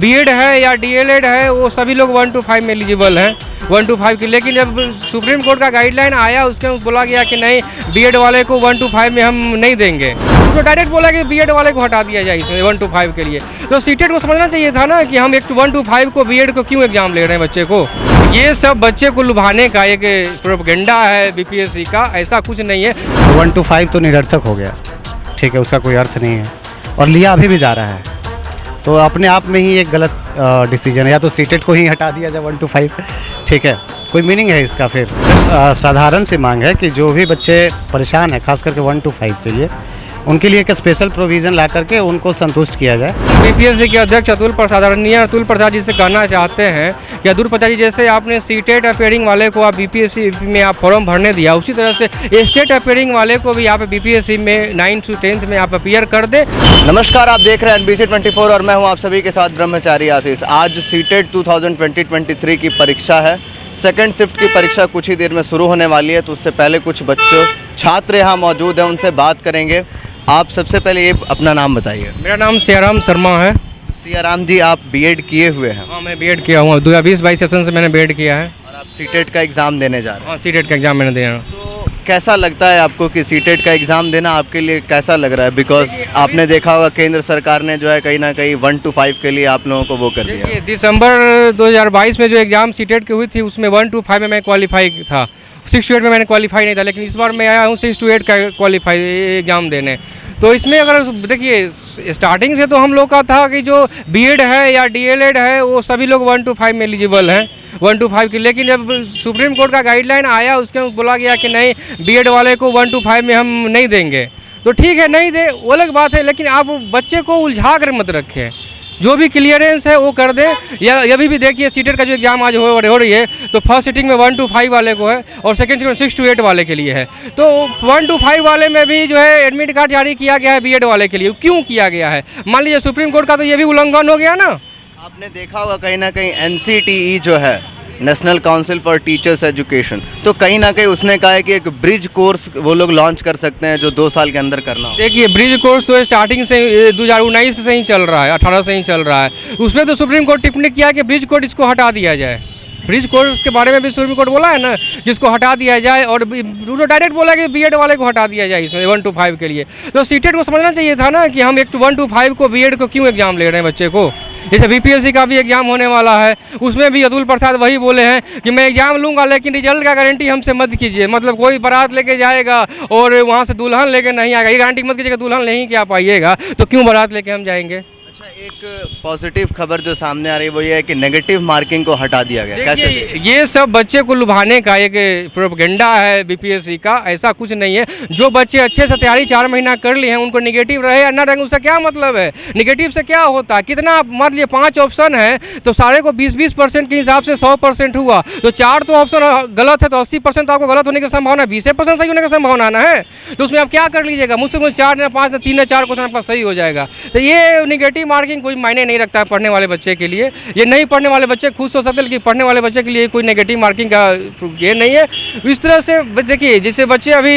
BEd है या DElEd है वो सभी लोग 1 to 5 में एलिजिबल हैं, 1 to 5 की। लेकिन जब सुप्रीम कोर्ट का गाइडलाइन आया उसके बोला गया कि नहीं बीएड वाले को 1 to 5 में हम नहीं देंगे, तो डायरेक्ट बोला कि बीएड वाले को हटा दिया जाए इसमें 1 to 5 के लिए। तो सीटेट को समझना चाहिए था ना कि हम 1 to 5 को बीएड को क्यों एग्जाम ले रहे हैं बच्चे को। ये सब बच्चे को लुभाने का एक प्रोपेगेंडा है बीपीएससी का, ऐसा कुछ नहीं है। 1 to 5 तो निरर्थक हो गया, ठीक है, उसका कोई अर्थ नहीं है और लिया अभी भी जा रहा है, तो अपने आप में ही एक गलत डिसीजन है। या तो सीटेट को ही हटा दिया जाए 1 to 5, ठीक है, कोई मीनिंग है इसका। फिर साधारण सी मांग है कि जो भी बच्चे परेशान है खास करके 1 to 5 के लिए, उनके लिए एक स्पेशल प्रोविज़न ला करके उनको संतुष्ट किया जाए। बीपीएससी के अध्यक्ष अतुल प्रसाद आदरणीय अतुल प्रसाद जी से कहना चाहते हैं कि अतुल प्रसाद जी जैसे आपने सीटेट अपेयरिंग वाले को आप बीपीएससी में आप फॉर्म भरने दिया, उसी तरह से स्टेट अपेयरिंग वाले को भी आप बीपीएससी में 9th to 10th में आप अपियर कर दें। नमस्कार, आप देख रहे हैं NBC 24 और मैं हूं आप सभी के साथ ब्रह्मचारी आशीष। आज सीटेट 2020-23 की परीक्षा है। सेकेंड शिफ्ट की परीक्षा कुछ ही देर में शुरू होने वाली है, तो उससे पहले कुछ बच्चों छात्र यहाँ मौजूद हैं, उनसे बात करेंगे। आप सबसे पहले ये अपना नाम बताइए। मेरा नाम सियाराम शर्मा है। सियाराम जी, आप बीएड किए हुए हैं? हाँ, मैं बीएड किया हूँ, 2020-22 सेशन से मैंने बीएड किया है। और आप सीटेट का एग्ज़ाम देने जा रहे हैं? हाँ, सीटेट का एग्ज़ाम मैंने दिया। तो कैसा लगता है आपको कि सीटेट का एग्ज़ाम देना आपके लिए कैसा लग रहा है? बिकॉज आपने देखा होगा केंद्र सरकार ने जो है कहीं ना कहीं 1 to 5 के लिए आप लोगों को वो कर दिया। देखिए, दिसंबर 2022 में जो एग्ज़ाम सीटेट की हुई थी उसमें 1 to 5 में मैं क्वालिफाई था, 6 to 8 में मैंने क्वालिफाई नहीं था, लेकिन इस बार मैं आया हूँ 6 to 8 का क्वालिफाई एग्ज़ाम देने। तो इसमें अगर देखिए स्टार्टिंग से तो हम लोग का था कि जो बीएड है या डीएलएड है वो सभी लोग 1 to 5 में एलिजिबल हैं, 1 to 5 की। लेकिन जब सुप्रीम कोर्ट का गाइडलाइन आया उसके बोला गया कि नहीं बीएड वाले को 1 to 5 में हम नहीं देंगे, तो ठीक है नहीं दे, वो अलग बात है, लेकिन आप बच्चे को उलझा कर मत रखें, जो भी क्लियरेंस है वो कर दें। या अभी भी देखिए सीटेट का जो एग्ज़ाम आज हो रही है, तो फर्स्ट सीटिंग में 1 to 5 वाले को है और सेकंड सीटिंग में 6 to 8 वाले के लिए है। तो 1 to 5 वाले में भी जो है एडमिट कार्ड जारी किया गया है बीएड वाले के लिए। क्यों किया गया है? मान लीजिए सुप्रीम कोर्ट का तो ये भी उल्लंघन हो गया ना। आपने देखा होगा कहीं ना कहीं NCTE जो है, national council for teachers education, तो कहीं ना कहीं उसने कहा है कि एक ब्रिज कोर्स वो लोग लॉन्च कर सकते हैं जो 2 साल के अंदर करना हो। देखिए ब्रिज कोर्स तो स्टार्टिंग से 2019 से ही चल रहा है, 18 से ही चल रहा है। उसमें तो सुप्रीम कोर्ट टिप्पणी किया कि ब्रिज कोर्स इसको हटा दिया जाए। ब्रिज कोर्स के बारे में भी सुप्रीम कोर्ट बोला है ना कि इसको हटा दिया जाए, और डायरेक्ट बोला कि बीएड वाले को हटा दिया जाए इसमें 1 to 5 के लिए। तो सीटेट को समझना चाहिए था ना कि हम 1 to 5 को बीएड को क्यों एग्जाम ले रहे हैं बच्चे को। जैसे बीपीएससी का भी एग्ज़ाम होने वाला है, उसमें भी अतुल प्रसाद वही बोले हैं कि मैं एग्ज़ाम लूँगा लेकिन रिजल्ट का गारंटी हमसे मत कीजिए। मतलब कोई बारात लेके जाएगा और वहाँ से दुल्हन लेके नहीं आएगा, ये गारंटी मत कीजिएगा दुल्हन नहीं क्या पाइएगा, तो क्यों बारात लेके हम जाएंगे। अच्छा, एक पॉजिटिव खबर जो सामने आ रही है वो ये है कि नेगेटिव मार्किंग को हटा दिया गया। कैसे? ये सब बच्चे को लुभाने का एक प्रोपेगेंडा है बीपीएससी का, ऐसा कुछ नहीं है। जो बच्चे अच्छे से तैयारी 4 महीना कर लिए हैं उनको नेगेटिव रहे या ना रहे उससे क्या मतलब है। नेगेटिव से क्या होता है, कितना मान लीजिए 5 ऑप्शन है तो सारे को 20-20% के हिसाब से 100% हुआ, तो 4 तो ऑप्शन गलत है तो 80% तो आपको गलत होने की संभावना, 20% सही होने की संभावना ना है। तो उसमें आप क्या कर लीजिएगा, मुझसे 4 ना 5 ना 3 ना 4 क्वेश्चन आपका सही हो जाएगा। तो ये नेगेटिव मार्किंग कोई मायने नहीं रखता है पढ़ने वाले बच्चे के लिए। ये नहीं पढ़ने वाले बच्चे खुश हो सकते, लेकिन पढ़ने वाले बच्चे के लिए कोई नेगेटिव मार्किंग का ये नहीं है। इस तरह से देखिए जैसे बच्चे अभी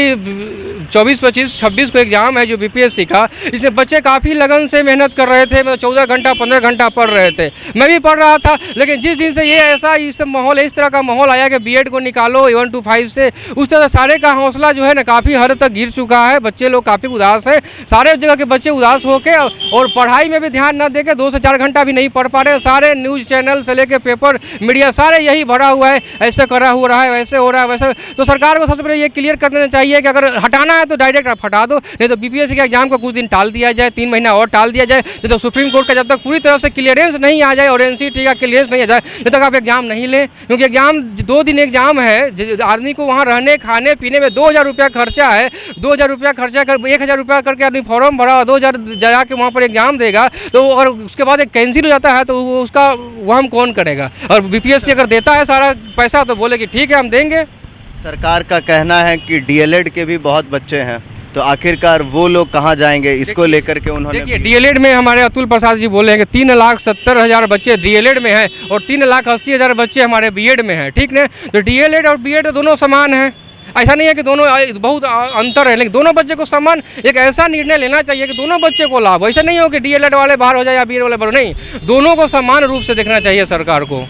24, 25, 26 को एग्ज़ाम है जो बीपीएससी का, इसमें बच्चे काफ़ी लगन से मेहनत कर रहे थे, मतलब 14 घंटा 15 घंटा पढ़ रहे थे, मैं भी पढ़ रहा था। लेकिन जिस दिन से ये ऐसा इस माहौल इस तरह का माहौल आया कि बीएड को निकालो 1 to 5 से, उस तरह सारे का हौसला जो है ना काफ़ी हद तक गिर चुका है। बच्चे लोग काफ़ी उदास हैं, सारे जगह के बच्चे उदास होकर और पढ़ाई में भी ध्यान न देकर 2 से 4 घंटा भी नहीं पढ़ पा रहे। सारे न्यूज़ चैनल से लेकर पेपर मीडिया सारे यही भरा हुआ है, ऐसे करा हो रहा है, वैसे हो रहा है, वैसे। तो सरकार को सबसे पहले ये क्लियर कर देना चाहिए कि अगर हटाना है तो डायरेक्ट आप हटा दो, नहीं तो बीपीएससी के एग्जाम को कुछ दिन टाल दिया जाए, 3 महीना और टाल दिया जाए। तो सुप्रीम कोर्ट का जब तक पूरी तरह से क्लियरेंस नहीं आ जाए और NCTE का क्लियरेंस नहीं आ जाए जब तक आप एग्जाम नहीं लें, क्योंकि एग्जाम 2 दिन एग्जाम है। आदमी को वहाँ रहने खाने पीने में 2000 रुपया खर्चा है, 2000 रुपया खर्चा कर 1000 रुपया करके आदमी फॉर्म भरा, 2000 जाके वहाँ पर एग्जाम देगा, तो और उसके बाद एक कैंसिल हो जाता है तो उसका वो हम कौन करेगा। और बीपीएससी अगर देता है सारा पैसा तो बोले कि ठीक है हम देंगे। सरकार का कहना है कि डीएलएड के भी बहुत बच्चे हैं, तो आखिरकार वो लोग कहाँ जाएंगे, इसको लेकर के उन्होंने देखिए डीएलएड में हमारे अतुल प्रसाद जी बोले हैं कि 3,70,000 बच्चे डीएलएड में हैं और 3,80,000 बच्चे हमारे बीएड में हैं, ठीक ना। तो डीएलएड और बीएड दोनों समान हैं। ऐसा नहीं है कि दोनों बहुत अंतर है, लेकिन दोनों बच्चे को समान एक ऐसा निर्णय लेना चाहिए कि दोनों बच्चे को लाभ हो। ऐसा नहीं हो कि डीएलएड वाले बाहर हो जाए या बीएड वाले बाहर, नहीं, दोनों को समान रूप से देखना चाहिए सरकार को।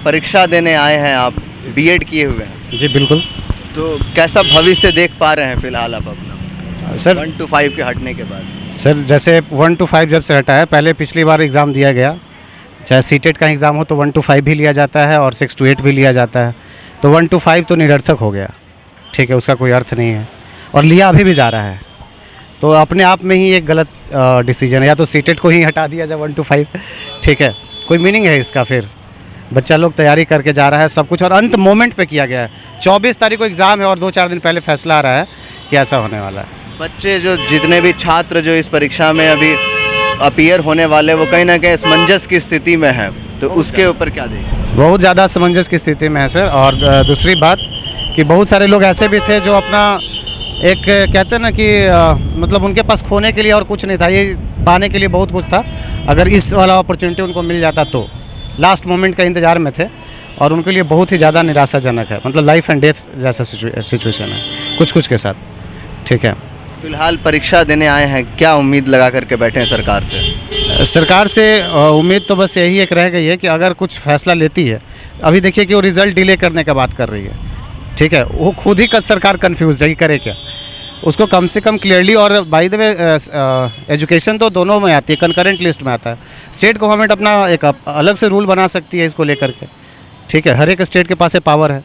परीक्षा देने आए हैं आप, बीएड किए हुए हैं, जी बिल्कुल तो कैसा भविष्य देख पा रहे हैं फिलहाल आप अपना सर। 1 to 5 के हटने के बाद? सर जैसे 1 to 5 जब से हटा है, पहले पिछली बार एग्ज़ाम दिया गया, चाहे सीटेट का एग्ज़ाम हो तो 1 to 5 भी लिया जाता है और 6 to 8 भी लिया जाता है। तो 1 to 5 तो निरर्थक हो गया, ठीक है, उसका कोई अर्थ नहीं है और लिया अभी भी जा रहा है। तो अपने आप में ही एक गलत डिसीजन है, या तो सीटेट को ही हटा दिया जाए 1 to 5, ठीक है, कोई मीनिंग है इसका? फिर बच्चा लोग तैयारी करके जा रहा है सब कुछ और अंत मोमेंट पे किया गया है। 24 तारीख को एग्ज़ाम है और 2-4 दिन पहले फैसला आ रहा है कि ऐसा होने वाला है। बच्चे जो जितने भी छात्र जो इस परीक्षा में अभी अपीयर होने वाले, वो कहीं ना कहीं असमंजस की स्थिति में है, तो उसके ऊपर क्या दें? बहुत ज़्यादा असमंजस की स्थिति में है सर। और दूसरी बात कि बहुत सारे लोग ऐसे भी थे जो अपना एक कहते हैं ना कि मतलब उनके पास खोने के लिए और कुछ नहीं था, ये पाने के लिए बहुत कुछ था। अगर इस वाला अपॉर्चुनिटी उनको मिल जाता तो लास्ट मोमेंट का इंतज़ार में थे और उनके लिए बहुत ही ज़्यादा निराशाजनक है, मतलब लाइफ एंड डेथ जैसा सिचुएशन है कुछ के साथ, ठीक है। फिलहाल परीक्षा देने आए हैं, क्या उम्मीद लगा करके बैठे हैं सरकार से? सरकार से उम्मीद तो बस यही एक रह गई है कि अगर कुछ फैसला लेती है, अभी देखिए कि वो रिज़ल्ट डिले करने का बात कर रही है, ठीक है, वो खुद ही सरकार कन्फ्यूज है कि करे क्या। उसको कम से कम क्लियरली, और बाय द वे एजुकेशन तो दोनों में आती है, कंकरेंट लिस्ट में आता है। स्टेट गवर्नमेंट अपना एक अलग से रूल बना सकती है इसको लेकर के, ठीक है, हर एक स्टेट के पास पावर है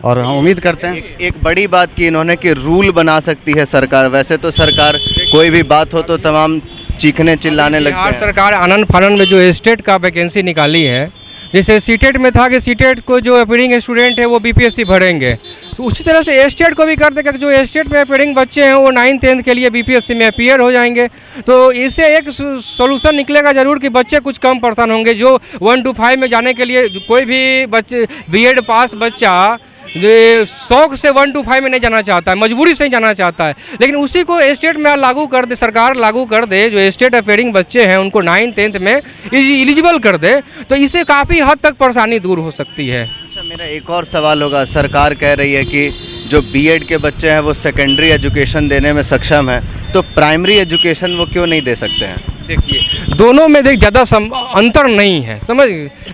और हम उम्मीद करते हैं। एक बड़ी बात की इन्होंने कि रूल बना सकती है सरकार। वैसे तो सरकार कोई भी बात हो तो तमाम चीखने चिल्लाने लगते बिहार हैं। सरकार आनंद फानंद में जो स्टेट का वैकेंसी निकाली है, जैसे सीटेट में था कि सीटेट को जो अपीयरिंग स्टूडेंट है वो बीपीएससी भरेंगे, तो उसी तरह से स्टेट को भी कर देगा कि जो स्टेट में अपीयरिंग बच्चे हैं वो 9th 10th के लिए बीपीएससी में अपीयर हो जाएंगे। तो इससे एक सोल्यूशन निकलेगा ज़रूर कि बच्चे कुछ कम परेशान होंगे। जो 1 to 5 में जाने के लिए कोई भी बच्चे बीएड पास बच्चा शौक से 1 to 5 में नहीं जाना चाहता है, मजबूरी से ही जाना चाहता है, लेकिन उसी को स्टेट में लागू कर दे, सरकार लागू कर दे, जो स्टेट अपीयरिंग बच्चे हैं उनको 9th 10th में एलिजिबल कर दे, तो इससे काफ़ी हद तक परेशानी दूर हो सकती है। अच्छा, मेरा एक और सवाल होगा, सरकार कह रही है कि जो बीएड के बच्चे हैं वो सेकेंडरी एजुकेशन देने में सक्षम है, तो प्राइमरी एजुकेशन वो क्यों नहीं दे सकते हैं? देखिए दोनों में ज़्यादा अंतर नहीं है, समझ,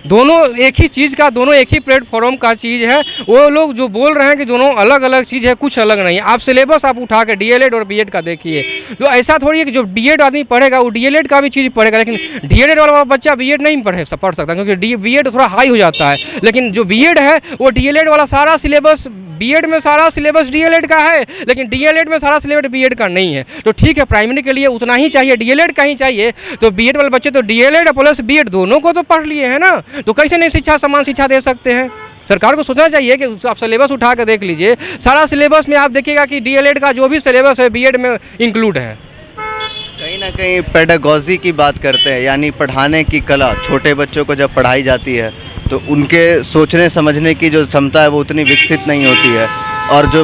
दोनों एक ही चीज़ का, दोनों एक ही प्लेटफॉर्म का चीज़ है। वो लोग जो बोल रहे हैं कि दोनों अलग अलग चीज़ है, कुछ अलग नहीं है। आप सिलेबस आप उठा के डीएलएड और बीएड का देखिए, तो ऐसा थोड़ी है कि जो डीएड आदमी पढ़ेगा वो डीएलएड का भी चीज़ पढ़ेगा, लेकिन डीएलएड वाला बच्चा बीएड नहीं पढ़ सकता, क्योंकि बीएड थोड़ा हाई हो जाता है। लेकिन जो बीएड है वो डीएलएड वाला सारा सिलेबस, बीएड में सारा सिलेबस डीएलएड का है, लेकिन डीएलएड में सारा सिलेबस बीएड का नहीं है। तो ठीक है, प्राइमरी के लिए उतना ही चाहिए, डीएलएड का ही चाहिए, तो बीएड वाले बच्चे तो डीएलएड प्लस बीएड दोनों को तो पढ़ लिए हैं ना, तो कैसे नहीं शिक्षा समान शिक्षा दे सकते हैं? सरकार को सोचना चाहिए कि आप सिलेबस उठा कर देख लीजिए, सारा सिलेबस में आप देखिएगा कि डीएलएड का जो भी सिलेबस है बीएड में इंक्लूड है। कहीं ना कहीं पेडागॉजी की बात करते हैं, यानी पढ़ाने की कला, छोटे बच्चों को जब पढ़ाई जाती है तो उनके सोचने समझने की जो क्षमता है वो उतनी विकसित नहीं होती है, और जो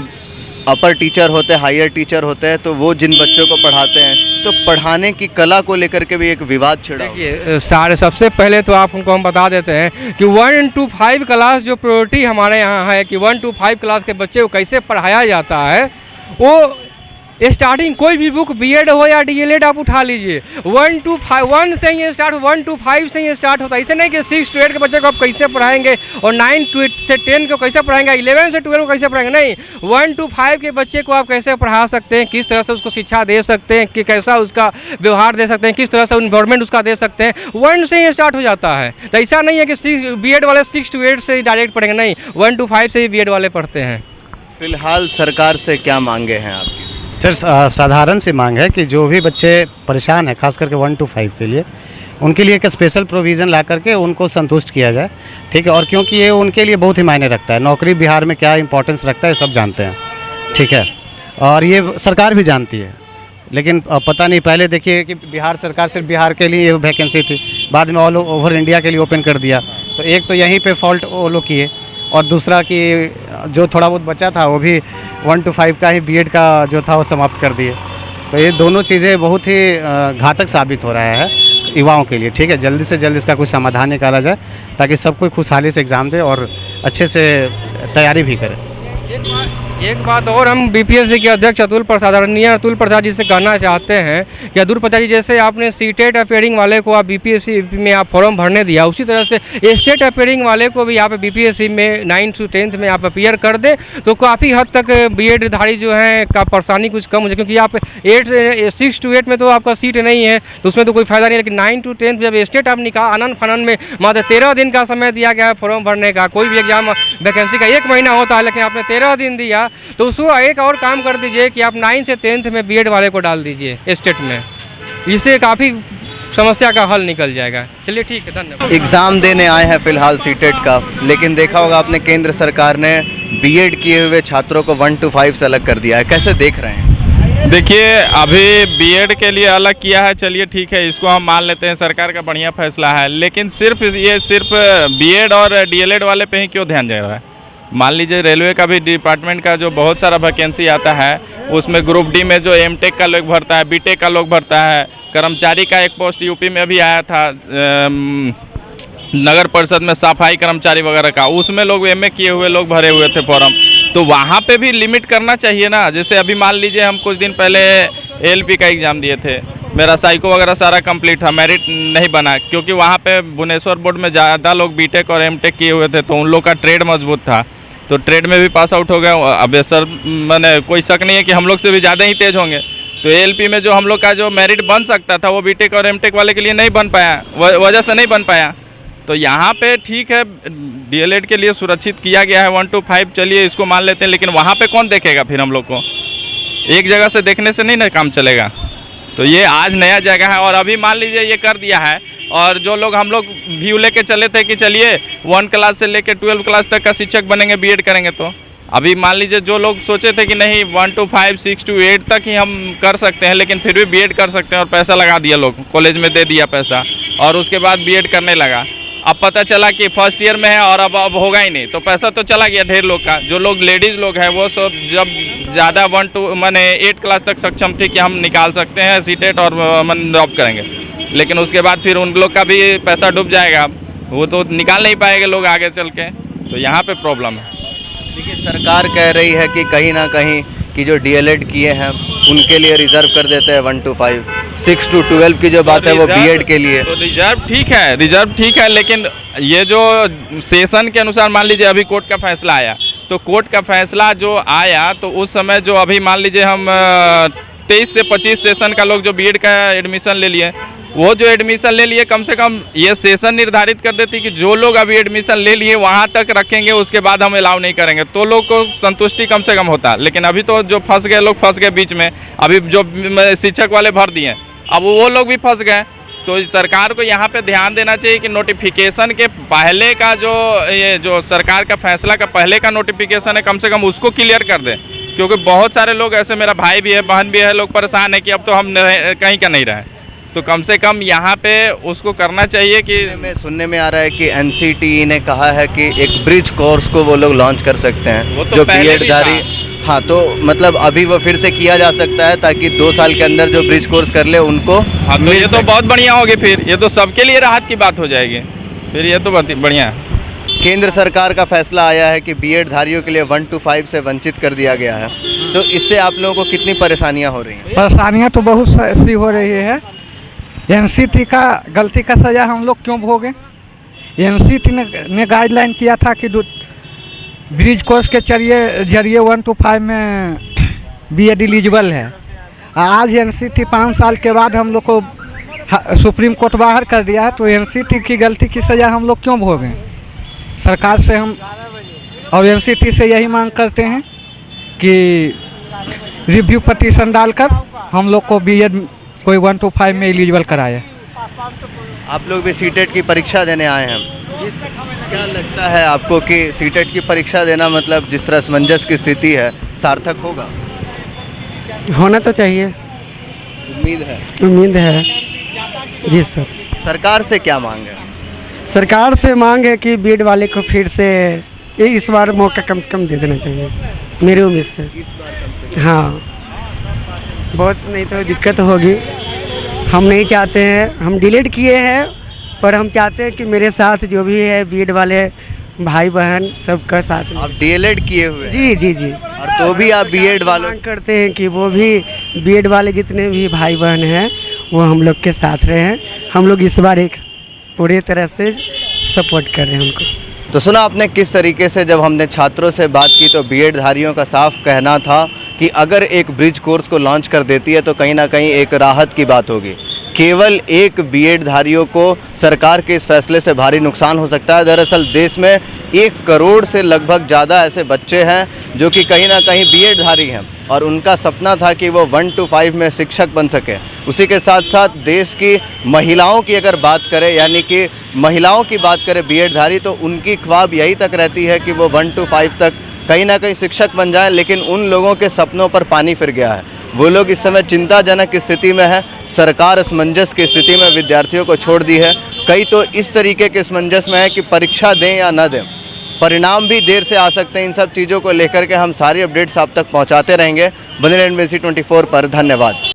अपर टीचर होते हैं, हायर टीचर होते हैं, तो वो जिन बच्चों को पढ़ाते हैं, तो पढ़ाने की कला को लेकर के भी एक विवाद छिड़ा हुआ है। देखिए सारे सबसे पहले तो आप उनको हम बता देते हैं कि 1 to 5 क्लास जो प्रायोरिटी हमारे यहाँ है कि 1 to 5 क्लास के बच्चे को कैसे पढ़ाया जाता है, वो स्टार्टिंग कोई भी बुक बीएड हो या डीएलएड आप उठा लीजिए, 1 to 5 1 से ही स्टार्ट, 1 to 5 से ही स्टार्ट होता है। ऐसे नहीं कि 6 to 8 के बच्चे को आप कैसे पढ़ाएंगे और 9 to 8 से 10 को कैसे पढ़ाएंगे, 11 से 12 को कैसे पढ़ाएंगे, नहीं, 1 to 5 के बच्चे को आप कैसे पढ़ा सकते हैं, किस तरह से उसको शिक्षा दे सकते हैं, कि कैसा उसका व्यवहार दे सकते हैं, किस तरह से इन्वायरमेंट उसका दे सकते हैं, 1 से ही स्टार्ट हो जाता है। तो ऐसा नहीं है कि बीएड वाले 6 to 8 से डायरेक्ट पढ़ेंगे, नहीं, 1 to 5 से ही बीएड वाले पढ़ते हैं। फिलहाल सरकार से क्या मांगे हैं आपकी? सर साधारण सी मांग है कि जो भी बच्चे परेशान हैं, खास करके 1 to 5 के लिए, उनके लिए एक स्पेशल प्रोविज़न ला करके उनको संतुष्ट किया जाए, ठीक है, और क्योंकि ये उनके लिए बहुत ही मायने रखता है, नौकरी बिहार में क्या इंपॉर्टेंस रखता है सब जानते हैं, ठीक है, और ये सरकार भी जानती है। लेकिन पता नहीं, पहले देखिए कि बिहार सरकार सिर्फ बिहार के लिए वैकेंसी थी, बाद में ऑल ओवर इंडिया के लिए ओपन कर दिया, तो एक तो यहीं पे फॉल्ट वो लोग किए, और दूसरा कि जो थोड़ा बहुत बचा था वो भी 1 to 5 का ही बीएड का जो था वो समाप्त कर दिए। तो ये दोनों चीज़ें बहुत ही घातक साबित हो रहा है युवाओं के लिए, ठीक है, जल्दी से जल्दी इसका कुछ समाधान निकाला जाए ताकि सब कोई खुशहाली से एग्ज़ाम दे और अच्छे से तैयारी भी करे। एक एक बात और हम बीपीएससी के अध्यक्ष अतुल प्रसाद आदरणीय अतुल प्रसाद जी से कहना चाहते हैं कि अतुल प्रसाद जी, जैसे आपने सीटेट अपेयरिंग वाले को आप बीपीएससी में आप फॉर्म भरने दिया, उसी तरह से स्टेट अपेयरिंग वाले को भी आप बीपीएससी में 9th to 10th में आप अपियर कर दें तो काफ़ी हद तक बीएड धारी जो है का परेशानी कुछ कम हो जाए, क्योंकि आप 6 to 8 में तो आपका सीट नहीं है तो उसमें तो कोई फ़ायदा नहीं है, लेकिन 9 to 10 जब स्टेट आप आनंद फानन में मात्र 13 दिन का समय दिया गया है फॉर्म भरने का। कोई भी एग्जाम वैकेंसी का 1 महीना होता है, लेकिन आपने 13 दिन दिया, तो उसको एक और काम कर दीजिए कि आप 9 से 10th में बीएड वाले को डाल दीजिए स्टेट में, इससे काफ़ी समस्या का हल निकल जाएगा। चलिए ठीक है, धन्यवाद। एग्ज़ाम देने आए हैं फिलहाल सीटेट का, लेकिन देखा होगा आपने केंद्र सरकार ने बीएड किए हुए छात्रों को 1 to 5 से अलग कर दिया है, कैसे देख रहे हैं? देखिए, अभी बीएड के लिए अलग किया है, चलिए ठीक है, इसको हम मान लेते हैं, सरकार का बढ़िया फैसला है, लेकिन सिर्फ बीएड और डीएलएड वाले पे ही क्यों ध्यान जा रहा है? मान लीजिए रेलवे का भी डिपार्टमेंट का जो बहुत सारा वैकेंसी आता है, उसमें ग्रुप डी में जो एमटेक का लोग भरता है, बीटेक का लोग भरता है, कर्मचारी का एक पोस्ट यूपी में भी आया था, नगर परिषद में सफाई कर्मचारी वगैरह का, उसमें लोग एमए किए हुए लोग भरे हुए थे फॉर्म, तो वहाँ पे भी लिमिट करना चाहिए ना। जैसे अभी मान लीजिए हम कुछ दिन पहले एलपी का एग्ज़ाम दिए थे, मेरा साइको वगैरह सारा कंप्लीट था, मेरिट नहीं बना, क्योंकि वहाँ पे भुवनेश्वर बोर्ड में ज़्यादा लोग बीटेक और एमटेक किए हुए थे, तो उन लोग का ट्रेड मजबूत था, तो ट्रेड में भी पास आउट हो गए। अब सर मैंने कोई शक नहीं है कि हम लोग से भी ज़्यादा ही तेज होंगे, तो एलपी में जो हम लोग का जो मेरिट बन सकता था वो बीटेक और एमटेक वाले के लिए नहीं बन पाया, वजह से नहीं बन पाया। तो यहाँ पे ठीक है, डीएलएड के लिए सुरक्षित किया गया है 1 to 5, चलिए इसको मान लेते हैं, लेकिन वहाँ पे कौन देखेगा फिर हम लोग को? एक जगह से देखने से नहीं ना काम चलेगा। तो ये आज नया जगह है, और अभी मान लीजिए ये कर दिया है, और जो लोग हम लोग व्यू लेके चले थे कि चलिए 1 क्लास से लेके 12 क्लास तक का शिक्षक बनेंगे बीएड करेंगे, तो अभी मान लीजिए जो लोग सोचे थे कि नहीं 1 to 5, 6 to 8 तक ही हम कर सकते हैं, लेकिन फिर भी बीएड कर सकते हैं, और पैसा लगा दिया, लोग कॉलेज में दे दिया पैसा, और उसके बाद बीएड करने लगा। अब पता चला कि फर्स्ट ईयर में है और अब होगा ही नहीं, तो पैसा तो चला गया ढेर लोग का। जो लोग लेडीज़ लोग हैं वो सब जब ज़्यादा 1 to 8 क्लास तक सक्षम थे कि हम निकाल सकते हैं सीटेट और मन ड्रॉप करेंगे, लेकिन उसके बाद फिर उन लोग का भी पैसा डूब जाएगा, वो तो निकाल नहीं पाएंगे लोग आगे चल के, तो यहाँ पे प्रॉब्लम है। देखिए, सरकार कह रही है कि कहीं ना कहीं कि जो डीएलएड किए हैं उनके लिए रिजर्व कर देते हैं 1 to 5, 6 to 12 की जो बात है वो बीएड के लिए। तो रिजर्व ठीक है, लेकिन ये जो सेशन के अनुसार मान लीजिए अभी कोर्ट का फैसला आया, तो कोर्ट का फैसला जो आया तो उस समय जो अभी मान लीजिए हम 23 से 25 सेशन का लोग जो बीएड का एडमिशन ले लिए, वो जो एडमिशन ले लिए, कम से कम ये सेशन निर्धारित कर देती कि जो लोग अभी एडमिशन ले लिए वहाँ तक रखेंगे, उसके बाद हम अलाउ नहीं करेंगे, तो लोग को संतुष्टि कम से कम होता। लेकिन अभी तो जो फंस गए लोग फंस गए बीच में, अभी जो शिक्षक वाले भर दिए अब वो लोग भी फंस गए। तो सरकार को यहाँ पे ध्यान देना चाहिए कि नोटिफिकेशन के पहले का जो सरकार का फैसला का पहले का नोटिफिकेशन है, कम से कम उसको क्लियर कर दें, क्योंकि बहुत सारे लोग ऐसे, मेरा भाई भी है, बहन भी है, लोग परेशान है कि अब तो हम कहीं का नहीं रहे, तो कम से कम यहाँ पे उसको करना चाहिए कि सुनने में आ रहा है कि एनसीटीई ने कहा है कि एक ब्रिज कोर्स को वो लोग लॉन्च कर सकते हैं, तो जो बीएड धारी। हाँ, तो मतलब अभी वो फिर से किया जा सकता है ताकि 2 साल के अंदर जो ब्रिज कोर्स कर ले उनको। हाँ, तो ये तो बहुत बढ़िया होगी, फिर ये तो सबके लिए राहत की बात हो जाएगी, फिर ये तो बहुत बढ़िया है। केंद्र सरकार का फैसला आया है कि बीएड धारियों के लिए 1 to 5 से वंचित कर दिया गया है, तो इससे आप लोगों को कितनी परेशानियाँ हो रही हैं? परेशानियाँ तो बहुत सी हो रही है। एनसीटी का गलती का सज़ा हम लोग क्यों भोगें? एनसीटी ने गाइडलाइन किया था कि ब्रिज कोर्स के जरिए 1 to 5 में बीएड एलिजिबल है। आज एनसीटी 5 साल के बाद हम लोग को सुप्रीम कोर्ट बाहर कर दिया है, तो एनसीटी की गलती की सज़ा हम लोग क्यों भोगें? सरकार से हम और एनसीटी से यही मांग करते हैं कि रिव्यू पटिशन डालकर हम लोग को बीएड कोई 1 to 5 में एलिजिबल कराए। आप लोग भी सीटेट की परीक्षा देने आए हैं, क्या लगता है आपको कि सीटेट की परीक्षा देना मतलब जिस तरह असमंजस की स्थिति है सार्थक होगा? होना तो चाहिए, उम्मीद है जी सर। सरकार से क्या मांग है? सरकार से मांग है कि बीएड वाले को फिर से इस बार मौका कम से कम दे देना चाहिए, मेरी उम्मीद से। इस बार कम से कम। हाँ, बहुत नहीं तो दिक्कत होगी। हम नहीं चाहते हैं, हम डिलीट किए हैं, पर हम चाहते हैं कि मेरे साथ जो भी है बीएड वाले भाई बहन सबका साथ में। आप डीएलएड किए हुए हैं जी जी जी। और तो भी आप बीएड वालों मांग करते हैं कि वो भी बीएड वाले जितने भी भाई बहन हैं वो हम लोग के साथ रहे हैं। हम लोग इस बार एक पूरी तरह से सपोर्ट कर रहे हैं उनको। तो सुना आपने किस तरीके से जब हमने छात्रों से बात की तो बीएड धारियों का साफ कहना था कि अगर एक ब्रिज कोर्स को लॉन्च कर देती है तो कहीं ना कहीं एक राहत की बात होगी। केवल एक बीएड धारियों को सरकार के इस फैसले से भारी नुकसान हो सकता है। दरअसल देश में 1 करोड़ से लगभग ज़्यादा ऐसे बच्चे हैं जो कि कहीं ना कहीं बीएड धारी हैं और उनका सपना था कि वो 1 to 5 में शिक्षक बन सके। उसी के साथ साथ देश की महिलाओं की अगर बात करें, यानी कि महिलाओं की बात करें बीएड धारी, तो उनकी ख्वाब यही तक रहती है कि वो 1 to 5 तक कहीं ना कहीं शिक्षक बन जाएं। लेकिन उन लोगों के सपनों पर पानी फिर गया है। वो लोग इस समय चिंताजनक स्थिति में है। सरकार असमंजस की स्थिति में विद्यार्थियों को छोड़ दी है। कई तो इस तरीके के असमंजस में है कि परीक्षा दें या ना दें, परिणाम भी देर से आ सकते हैं। इन सब चीज़ों को लेकर के हम सारी अपडेट्स आप तक पहुंचाते रहेंगे। बने रहें NBC 24 पर। धन्यवाद।